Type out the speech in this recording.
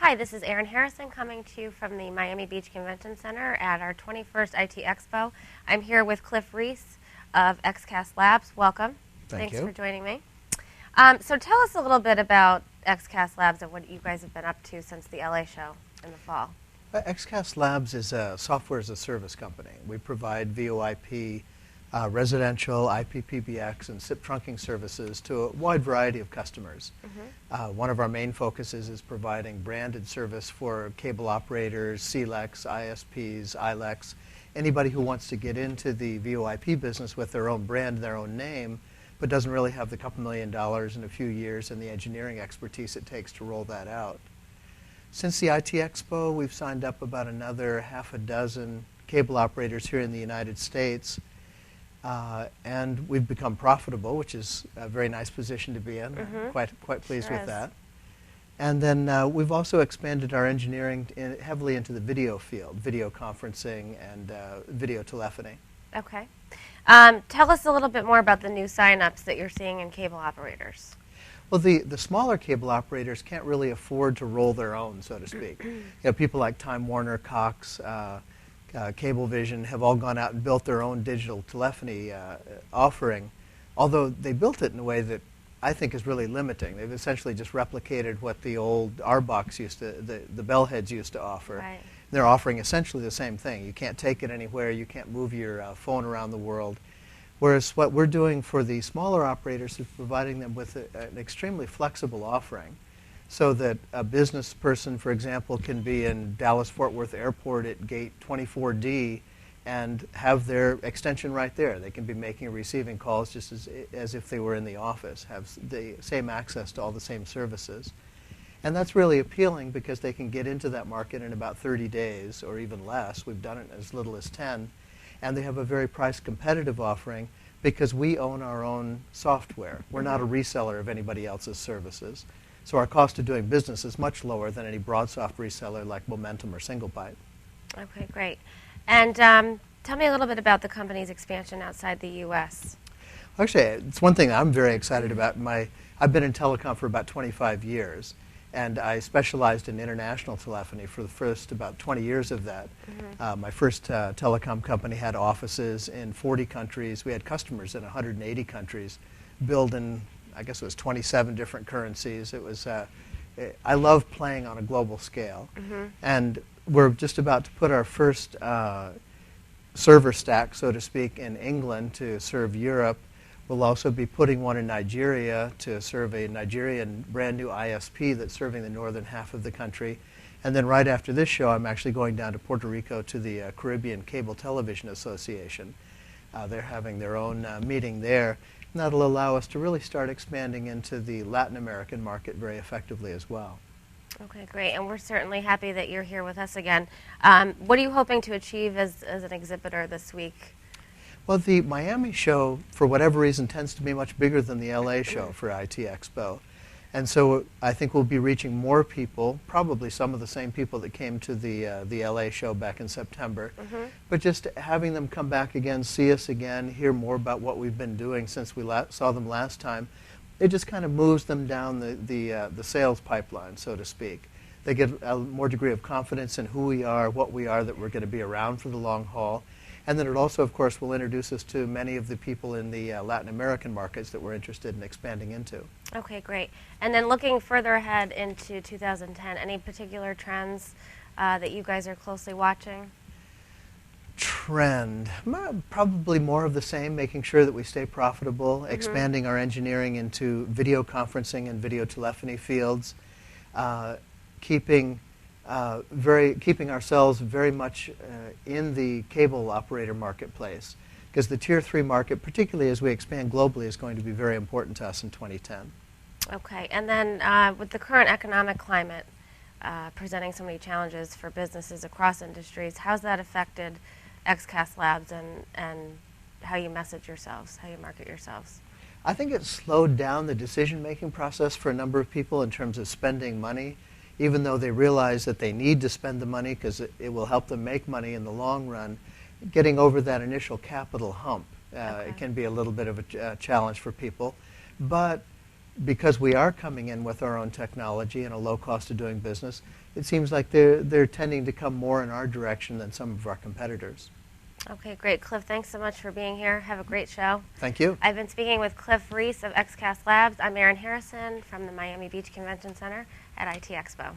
Hi, this is Erin Harrison coming to you from the Miami Beach Convention Center at our 21st IT Expo. I'm here with Cliff Rees of Xcast Labs. Welcome. Thanks for joining me. So tell us a little bit about Xcast Labs and what you guys have been up to since the LA show in the fall. Xcast Labs is a software as a service company. We provide VoIP, residential, IPPBX, and SIP trunking services to a wide variety of customers. One of our main focuses is providing branded service for cable operators, CLECs, ISPs, ILECs, anybody who wants to get into the VoIP business with their own brand, their own name, but doesn't really have the couple $1 million in a few years and the engineering expertise it takes to roll that out. Since the IT Expo, we've signed up about another half a dozen cable operators here in the United States. And we've become profitable, which is a very nice position to be in. Quite pleased with that. And then we've also expanded our engineering heavily into the video field, video conferencing and video telephony. Okay. Tell us a little bit more about the new signups that you're seeing in cable operators. Well, the smaller cable operators can't really afford to roll their own, so to speak. People like Time Warner, Cox, Cablevision have all gone out and built their own digital telephony offering, although they built it in a way that I think is really limiting. They've essentially just replicated what the old R-Box used to, the bellheads used to offer. Right. They're offering essentially the same thing. You can't take it anywhere. You can't move your phone around the world. Whereas what we're doing for the smaller operators is providing them with an extremely flexible offering, so that a business person, for example, can be in Dallas-Fort Worth Airport at gate 24D and have their extension right there. They can be making and receiving calls just as if they were in the office, have the same access to all the same services. And that's really appealing because they can get into that market in about 30 days or even less. We've done it as little as 10. And they have a very price competitive offering because we own our own software. We're not a reseller of anybody else's services. So our cost of doing business is much lower than any BroadSoft reseller like Momentum or SingleByte. Okay, great. And tell me a little bit about the company's expansion outside the U.S. Actually, it's one thing I'm very excited about. I've been in telecom for about 25 years, and I specialized in international telephony for the first about 20 years of that. My first telecom company had offices in 40 countries. We had customers in 180 countries, billed in, I guess it was 27 different currencies. It was, I love playing on a global scale. And we're just about to put our first server stack, so to speak, in England to serve Europe. We'll also be putting one in Nigeria to serve a Nigerian brand new ISP that's serving the northern half of the country. And then right after this show, I'm actually going down to Puerto Rico to the Caribbean Cable Television Association. They're having their own meeting there. And that'll allow us to really start expanding into the Latin American market very effectively as well. Okay, great. And we're certainly happy that you're here with us again. What are you hoping to achieve as an exhibitor this week? Well, the Miami show, for whatever reason, tends to be much bigger than the LA show for IT Expo. And so I think we'll be reaching more people, probably some of the same people that came to the LA show back in September. But just having them come back again, see us again, hear more about what we've been doing since we saw them last time, it just kind of moves them down the sales pipeline, so to speak. They get a more degree of confidence in who we are, what we are, that we're going to be around for the long haul. And then it also, of course, will introduce us to many of the people in the Latin American markets that we're interested in expanding into. Okay, great. And then looking further ahead into 2010, any particular trends that you guys are closely watching? Trend? Probably more of the same, making sure that we stay profitable, expanding our engineering into video conferencing and video telephony fields, keeping ourselves very much in the cable operator marketplace, because the Tier 3 market, particularly as we expand globally, is going to be very important to us in 2010. Okay, and then with the current economic climate presenting so many challenges for businesses across industries, how's that affected Xcast Labs and how you message yourselves, how you market yourselves? I think it's slowed down the decision-making process for a number of people in terms of spending money, even though they realize that they need to spend the money because it will help them make money in the long run. Getting over that initial capital hump, it can be a little bit of a challenge for people. But because we are coming in with our own technology and a low cost of doing business, it seems like they're tending to come more in our direction than some of our competitors. Okay, great. Cliff, thanks so much for being here. Have a great show. Thank you. I've been speaking with Cliff Rees of Xcast Labs. I'm Erin Harrison from the Miami Beach Convention Center at IT Expo.